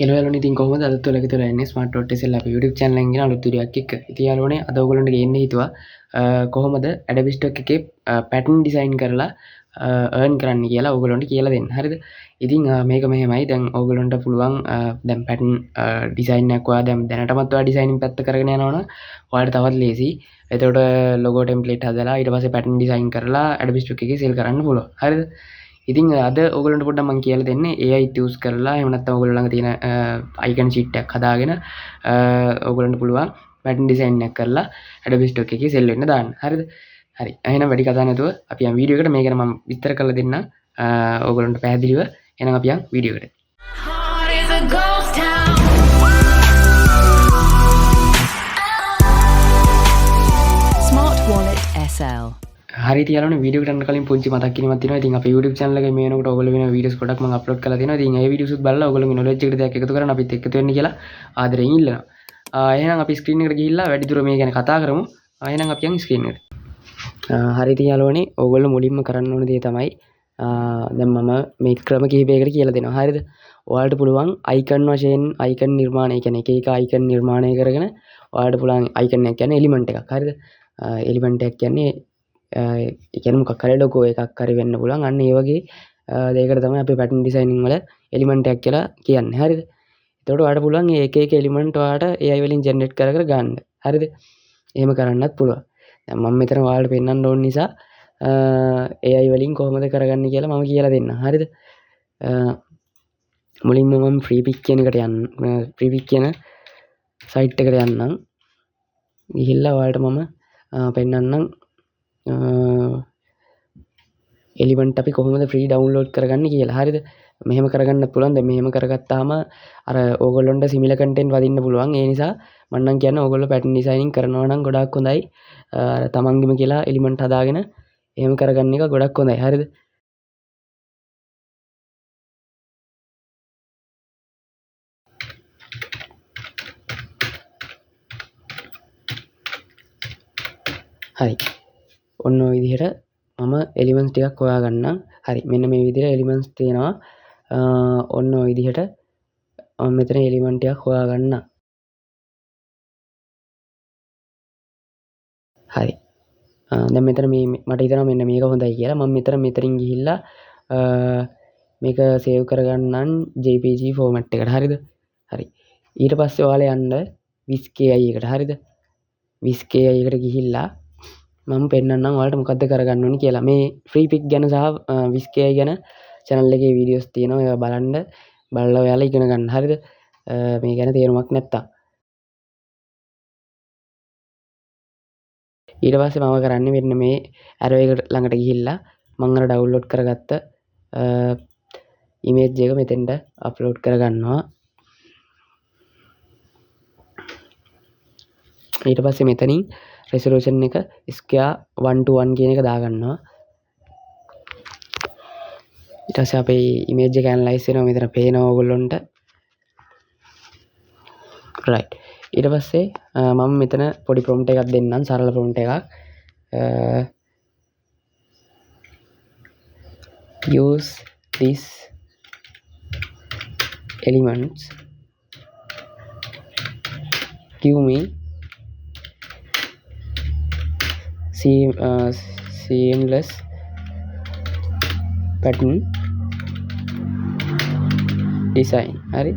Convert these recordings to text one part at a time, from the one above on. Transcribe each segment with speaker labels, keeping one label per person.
Speaker 1: Hello යාළුවනේ ඉතින් කොහොමද අදත් ඔයාලගේ තුල ඉන්නේ ස්මාර්ට් ඩොට් SL අපේ YouTube channel එකෙන් ගෙන අලුත් වීඩියෝ එකක් එක්ක. ඉතින් යාළුවනේ අද ඔයගොල්ලන්ට ගේන්න හිතුවා කොහොමද Adobe Stock එකේ pattern design කරලා earn කරන්න කියලා ඔයගොල්ලන්ට කියලා දෙන්න. හරිද? ඉතින් මේක මෙහෙමයි. දැන් ඔයගොල්ලන්ට පුළුවන් දැන් pattern design එකක් ඔයා දැන් දැනටමත් ඔයා designing පැත්ත කරගෙන යනවනම් ඔයාලට තවත් ලේසි. එතකොට logo template හදලා ඊට පස්සේ pattern design කරලා Adobe Stock එකේ sell කරන්න පුළුවන්. හරිද? ඉතින් අද ඔයගොල්ලන්ට පොඩ්ඩක් මම කියලා දෙන්නේ AI use කරලා එහෙම නැත්නම් ඔයගොල්ලෝ ළඟ තියෙන icon sheet එකක් හදාගෙන ඔයගොල්ලන්ට පුළුවන් pattern design එකක් කරලා Adobe Stock එකේ sell වෙන්න දාන්න. හරිද? හරි. එහෙනම් වැඩි කතා නැතුව අපි යන් වීඩියෝ එකට. මේ ගැන මම විස්තර කරලා දෙන්නම් ඔයගොල්ලන්ට පැහැදිලිව. එහෙනම් අපි යන් වීඩියෝ එකට.
Speaker 2: Smart Wallet SL.
Speaker 1: හරි තියාලනේ වීඩියෝ එකට යන්න කලින් පුංචි මතක් කිරීමක් තියෙනවා. ඉතින් අපේ YouTube channel එකේ මේ වෙනකොට ඔයගොල්ලෝ වෙන වීඩියෝස් ගොඩක් මම අප්ලෝඩ් කරලා තියෙනවා. ඉතින් ඒ වීඩියෝස් උත් බලලා ඔයගොල්ලෝගේ knowledge එකට දෙයක් එකතු කරන්න අපිත් එකතු වෙන්න කියලා ආදරෙන් ඉල්ලනවා. එහෙනම් අපි ස්ක්‍රීන් එකට ගිහිල්ලා වැඩිදුර මේ ගැන කතා කරමු. එහෙනම් අපි යන් ස්ක්‍රීන් එකට. හරි තියාලනේ ඔයගොල්ලෝ මුලින්ම කරන්න ඕන දේ තමයි දැන් මම මේ ක්‍රම කිහිපයකට කියලා දෙනවා. හරිද? ඔයාලට පුළුවන් icon වශයෙන් icon නිර්මාණය කියන්නේ එක icon නිර්මාණය කරගෙන ඔයාලට පුළුවන් icon එකක් කියන්නේ element එකක්. හරිද? element එකක් කියන්නේ ඒ කියන්නේ මොකක් හරි logo එකක් හරි වෙන්න පුළුවන්. අන්න ඒ වගේ දෙයකට තමයි අපි pattern designing වල element එකක් කියලා කියන්නේ. හරිද? එතකොට ඔයාලට පුළුවන් මේ එක element ඔයාලට AI වලින් generate කර කර ගන්න. හරිද? එහෙම කරන්නත් පුළුවන්. දැන් මම මෙතන ඔයාලට පෙන්වන්න ඕන නිසා AI වලින් කොහොමද කරගන්නේ කියලා මම කියලා දෙන්නම්. හරිද? මුලින්ම මම freepik කියන එකට යන්න freepik කියන site එකට යන්නම්. ගිහිල්ලා ඔයාලට මම පෙන්වන්නම් එලිමන්ට් අපි කොහොමද ෆ්‍රී ඩවුන්ලෝඩ් කරගන්නේ කියලා. හරිද? මෙහෙම කරගන්නත් පුළුවන්. දැන් මෙහෙම කරගත්තාම අර ඕගොල්ලොන්ට සිමිලර් කන්ටෙන්ට් වදින්න පුළුවන්. ඒ නිසා මම නම් කියන්නේ ඕගොල්ලෝ පැටර්න් ඩිසයිනින් කරනවා නම් ගොඩාක් හොඳයි. අර තමන්ගෙම කියලා එලිමන්ට් හදාගෙන එහෙම කරගන්න එක ගොඩක් හොඳයි. හරිද? හරි. ඔන්න ඔය විදිහට මම එලිමන්ට්ස් ටිකක් හොයාගන්නම්. හරි. මෙන්න මේ විදිහට එලිමන්ට්ස් තියෙනවා. ඔන්න ඔය විදිහට මම මෙතන එලිමන්ට් එකක් හොයාගන්නම්. හරි. දැන් මෙතන මේ මට හිතෙනවා මෙන්න මේක හොඳයි කියලා. මම මෙතනින් ගිහිල්ලා මේක සේව් කරගන්නම් JPG ෆෝමැට් එකට. හරිද? හරි. ඊට පස්සේ ඔයාලා යන්න 20ki එකට. හරිද? 20ki එකට ගිහිල්ලා මම පෙන්වන්නම් ඔයාලට මොකද්ද කරගන්න ඕනේ කියලා. මේ freepik ගැන සහ 20ki ගැන channel එකේ වීඩියෝස් තියෙනවා. ඒවා බලන්න. බලලා ඔයාලා ඉගෙන ගන්න. හරිද? මේ ගැන තේරුමක් නැත්තම්. ඊට පස්සේ මම කරන්නේ මෙන්න මේ arrow එක ළඟට ගිහිල්ලා මම අර ඩවුන්ලෝඩ් කරගත්ත image එක මෙතෙන්ට අප්ලෝඩ් කරගන්නවා. ඊට පස්සේ මෙතනින් resolution එක square 1:1 කියන එක දාගන්නවා. ඊට පස්සේ අපේ image එක analyze වෙනවා. මෙතන පේනවා ඔයගොල්ලන්ට. right. ඊට පස්සේ මම මෙතන පොඩි prompt එකක් දෙන්නම්. සරල prompt එකක්. use this elements give me seamless pattern design. හරි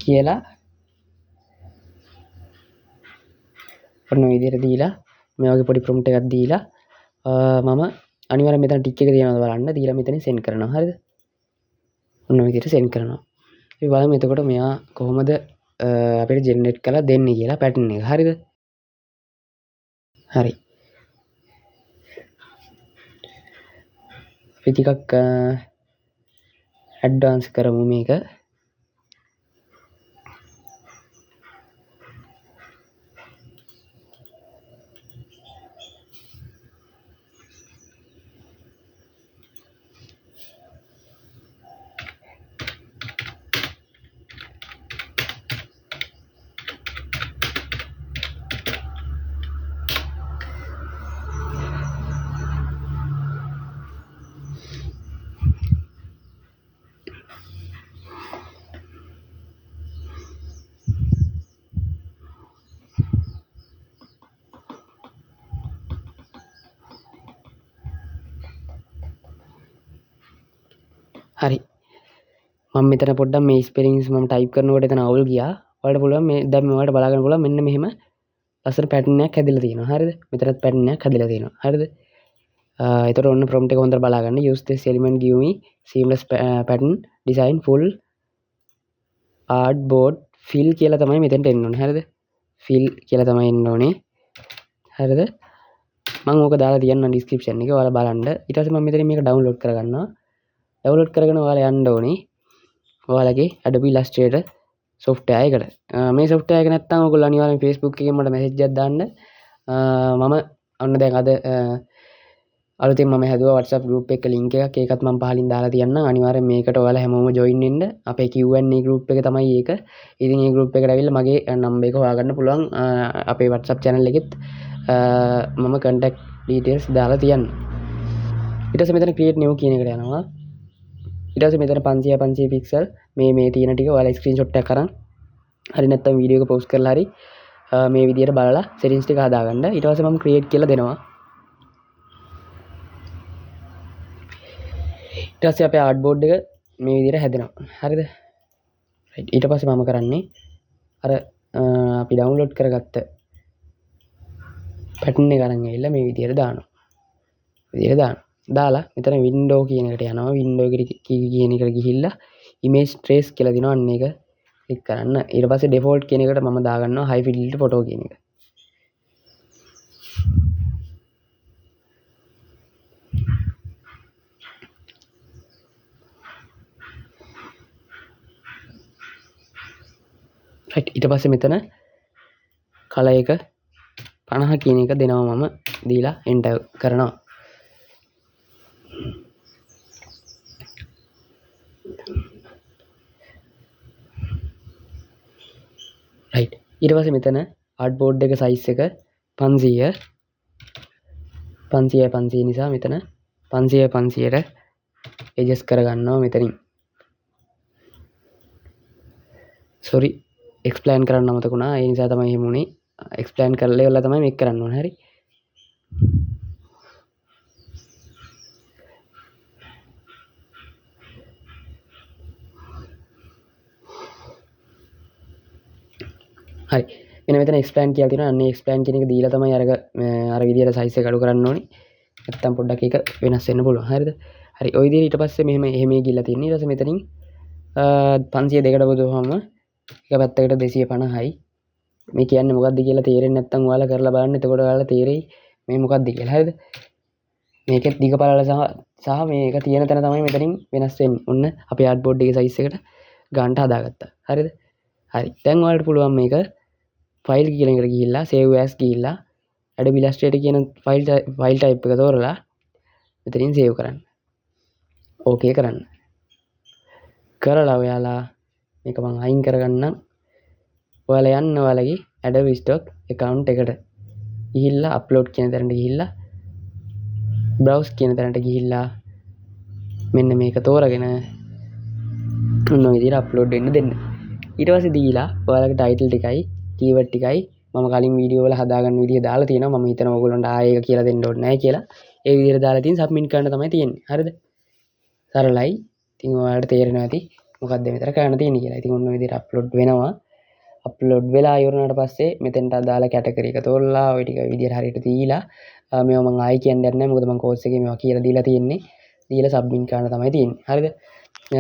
Speaker 1: කියලා ඔන්න ඔය විදිහට දීලා මේ වගේ පොඩි prompt එකක් දීලා මම අනිවාර්යෙන් මෙතන ටික් එක තියෙනවද බලන්න. දීලා මෙතනින් send කරනවා. හරිද? ඔන්න ඔය විදිහට send කරනවා. අපි බලමු එතකොට මෙයා කොහොමද අපිට generate කරලා දෙන්නේ කියලා pattern එක. හරිද? හරි. අපි ටිකක් advance කරමු මේක. හරි මම මෙතන පොඩ්ඩක් මේ ස්පෙලිංස් මම ටයිප් කරනකොට එතන අවුල් ගියා. ඔයාලට පුළුවන් මේ දැන් ඔයාලට බලා ගන්න පුළුවන් මෙන්න මෙහෙම ලස්සන පැටර්න් එකක් හැදිලා තියෙනවා. හරිද? මෙතනත් පැටර්න් එකක් හැදිලා තියෙනවා. හරිද? එතකොට ඔන්න prompt එක හොඳට බලා ගන්න. use this element give me seamless pattern design full artboard fill කියලා තමයි මෙතෙන්ට එන්න ඕනේ. හරිද? fill කියලා තමයි එන්න ඕනේ. හරිද? මම ඕක දාලා තියන්නම් description එකේ ඔයාලා බලන්න. ඊට පස්සේ මම මෙතනින් මේක download කරගන්නවා. download කරගෙන ඔයාලා යන්න ඕනේ ඔයාලගේ Adobe Illustrator software එකට. මේ software එක නැත්නම් ඔයගොල්ලෝ අනිවාර්යෙන් Facebook එකෙන් මට message එකක් දාන්න. මම ඔන්න දැන් අද අලුතෙන් මම හැදුවා WhatsApp group එක link එකක්. ඒකත් මම පහලින් දාලා තියන්නම්. අනිවාර්යෙන් මේකට ඔයාලා හැමෝම join වෙන්න. අපේ Q&A group එක තමයි ඒක. ඉතින් මේ group එකට ඇවිල්ලා මගේ number එක හොයාගන්න පුළුවන්. අපේ WhatsApp channel එකෙත් මම contact details දාලා තියන්න. ඊට පස්සේ මෙතන create new කියන එකට යනවා. ඊට පස්සේ මෙතන 500 pixel මේ තියෙන ටික ඔයාලා screenshot එකක් අරන් හරි නැත්නම් වීඩියෝ එක pause කරලා හරි මේ විදියට බලලා settings ටික හදාගන්න. ඊට පස්සේ මම create කියලා දෙනවා. ඊට පස්සේ අපේ artboard එක මේ විදියට හැදෙනවා. හරිද? right. ඊට පස්සේ මම කරන්නේ අර අපි download කරගත්ත pattern එක අරන් ඇවිල්ලා මේ විදියට දානවා. විදියට දාලා මෙතන window කියන එකට යනවා. window එකට කියන එකට ගිහිල්ලා image trace කියලා දිනවා. අන්න ඒක ක්ලික් කරන්න. ඊට පස්සේ default කියන එකට මම දාගන්නවා high fidelity photo කියන එක. right. ඊට පස්සේ මෙතන color එක 50 කියන එක දෙනවා. මම දීලා enter කරනවා. right. ඊට පස්සේ මෙතන artboard එක size එක 500 නිසා මෙතන 500ට adjust කරගන්නවා මෙතනින්. sorry explain කරන්න අමතක වුණා. ඒ නිසා තමයි එහෙම උනේ. explain කරලා ඉවරලා තමයි මේක කරන්න ඕනේ. හරි. හරි. මෙන්න මෙතන explain කියලා තියෙනවා. අන්නේ explain කියන එක දීලා තමයි අර විදියට size එක අඩු කරන්න ඕනේ. නැත්තම් පොඩ්ඩක් ඒක වෙනස් වෙන්න පුළුවන්. හරිද? හරි. ওই විදියට ඊට පස්සේ එහෙම ගිහිල්ලා තියෙනවා. ඊට පස්සේ මෙතනින් 502කට බෙදුවම එක පැත්තකට 250යි. මේ කියන්නේ මොකක්ද කියලා තේරෙන්නේ නැත්නම් ඔයාලා කරලා බලන්න. එතකොට ඔයාලා තේරෙයි මේ මොකක්ද කියලා. හරිද? මේකෙත් දිග පළල සහ මේක තියෙන තැන තමයි මෙතනින් වෙනස් වෙන්නේ. ඔන්න අපේ artboard එකේ size එකට ගන්නට හදාගත්තා. හරිද? හරි. දැන් ඔයාලට පුළුවන් මේක file කියන එකට ගිහිල්ලා save as ගිහිල්ලා Adobe Illustrator කියන file type එක තෝරලා මෙතනින් save කරන්න. okay කරන්න. කරලා ඔයාලා මේක මම අයින් කරගන්නම්. ඔයාලා යන්න ඔයාලගේ Adobe Stock account එකට ගිහිල්ලා upload කියන තැනට ගිහිල්ලා browse කියන තැනට ගිහිල්ලා මෙන්න මේක තෝරගෙන ඔන්න ඔය විදිහට upload වෙන්න දෙන්න. ඊට පස්සේ දීලා ඔයාලගේ title ටිකයි keyword ටිකයි මම කලින් වීඩියෝ වල හදාගන්න විදිහ දාලා තියෙනවා. මම හිතනවා ඔයගොල්ලන්ට ආයෙ ඒක කියලා දෙන්න ඕනේ නැහැ කියලා. ඒ විදිහට දාලා තියෙන submit කරන්න තමයි තියෙන්නේ. හරිද? සරලයි. ඉතින් ඔයාලට තේරෙනවා ඇති මොකක්ද මෙතන කරන්න තියෙන්නේ කියලා. ඉතින් ඔන්න ඔය විදිහට upload වෙනවා. upload වෙලා ඉවරනාට පස්සේ මෙතෙන්ට අදාළ category එක තෝරලා ওই ටික විදිහට හරියට දීලා මේවා මම ආයෙ කියන්න යන්නේ නැහැ. මොකද මම course එකේ මේවා කියලා දීලා තියෙන්නේ. දීලා submit කරන්න තමයි තියෙන්නේ. හරිද?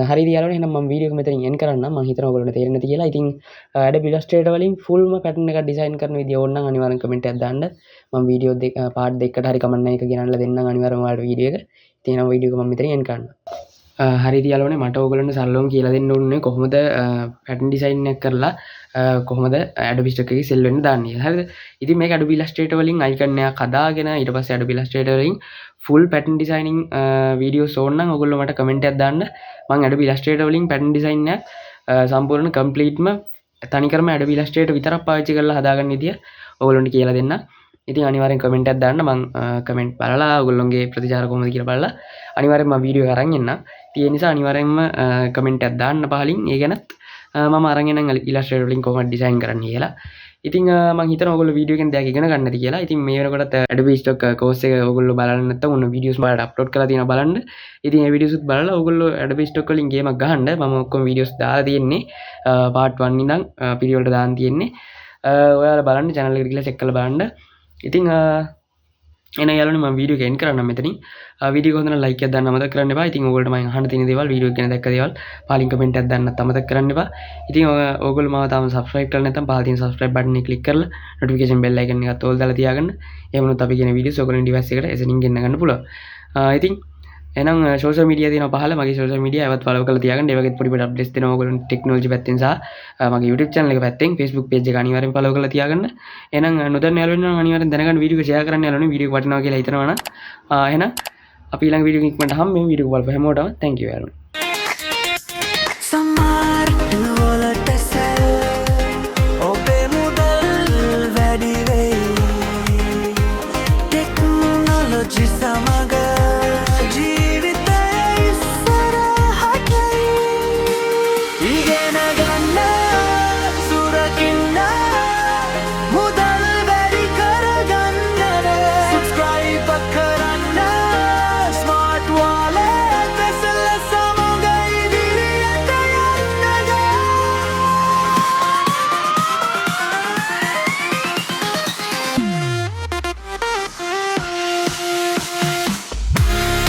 Speaker 1: හරිද යාළුවනේ. එහෙනම් මම වීඩියෝ එක මෙතනින් end කරන්නම්. මම හිතනවා ඔයගොල්ලන්ට තේරෙන්නේ නැති කියලා. ඉතින් Adobe Illustrator වලින් fullම pattern එකක් design කරන විදිය ඕන නම් අනිවාර්යෙන් comment එකක් දාන්න. මම වීඩියෝ දෙක part දෙකකට හරි කමන්න එක ගෙනල්ලා දෙන්නම් අනිවාර්යෙන් ඔයාලට වීඩියෝ එක. ඉතින් එහෙනම් වීඩියෝ එක මම මෙතනින් end කරන්නම්. හරිද යාළුවනේ. මට ඔයගොල්ලන්ට සරලවම කියලා දෙන්න ඕනේ කොහොමද pattern design එක කරලා කොහොමද Adobe Stock එකේ sell වෙන්න දාන්නේ. හරිද? ඉතින් මේක Adobe Illustrator වලින් icon එකක් හදාගෙන ඊට පස්සේ Adobe Illustrator වලින් full pattern designing videos ඕන නම් ඔයගොල්ලෝ මට comment එකක් දාන්න. මම Adobe Illustrator වලින් pattern design එක සම්පූර්ණ completeම තනිකරම Adobe Illustrator විතරක් පාවිච්චි කරලා හදාගන්න විදිය ඔයගොල්ලන්ට කියලා දෙන්න. ඉතින් අනිවාර්යෙන් comment එකක් දාන්න. මම comment බලලා ඔයගොල්ලෝගේ ප්‍රතිචාර කොහොමද කියලා බලලා අනිවාර්යෙන් මම වීඩියෝ එක අරන් එන්නම්. ඒ නිසා අනිවාර්යෙන්ම comment එකක් දාන්න පහලින්. ඒ ගැනත් මම අරන් එනම් ඉලස්ට්‍රේටර් වලින් කොහොමද ඩිසයින් කරන්න කියලා. ඉතින් මම හිතනවා ඔයගොල්ලෝ වීඩියෝ එකෙන් දෙයක් ඉගෙන ගන්න ඇති කියලා. ඉතින් මේ වෙනකොට Adobe Stock course එක ඔයගොල්ලෝ බලන්න නැත්නම් ඔන්න වීඩියෝස් බලලා අප්ලෝඩ් කරලා තියෙනවා බලන්න. ඉතින් ඒ වීඩියෝස් උත් බලලා ඔයගොල්ලෝ Adobe Stock වලින් ගේමක් ගහන්න. මම ඔක්කොම වීඩියෝස් දාලා තියෙන්නේ. part 1 ඉඳන් පිරිවලට දාන්න තියෙන්නේ. ඔයාලා බලන්න channel එකට ගිහලා check කරලා බලන්න. ඉතින් එන යාළුවනේ මම වීඩියෝ එක එන්ඩ් කරන්නම් මෙතනින්. වීඩියෝ එක හොඳ නම් ලයික් එකක් දාන්න අමතක කරන්න එපා. ඉතින් ඕගොල්ලෝ මම අහන්න තියෙන දේවල් වීඩියෝ එක ගැන දැක්ක දේවල් පහලින් කමෙන්ට් එකක් දාන්නත් අමතක කරන්න එපා. ඉතින් ඕගොල්ලෝ මාව තාම subscribe කරලා නැත්නම් පහල තියෙන subscribe button එක click කරලා notification bell icon එකත් ඕල් දාලා තියාගන්න. එහෙම වුණොත් අපි කියන වීඩියෝස් ඔයගොල්ලෝ device එකට එසනින් ගෙන්න ගන්න පුළුවන්. ඉතින් එහෙනම් social media තියෙනවා පහල මගේ social media ඒවත් follow කරලා තියාගන්න. ඒ වගේත් පොඩි පොඩි updates දෙනවා ඔයගොල්ලෝ technology පැත්තෙන් සහ මගේ YouTube channel එක පැත්තෙන් Facebook page එක අනිවාර්යෙන් follow කරලා තියාගන්න. එහෙනම් නොදන්න යාළුවෝ නම් අනිවාර්යෙන් දැනගන්න වීඩියෝ එක share කරන්න යාළුවනේ වීඩියෝ එක වටිනවා කියලා හිතනවා නම් එහෙනම් අපි ඊළඟ වීඩියෝ එකකින් ඉක්මනට හම්බෙමු. වීඩියෝ එක බලපු හැමෝටම thank you යාළුවනේ.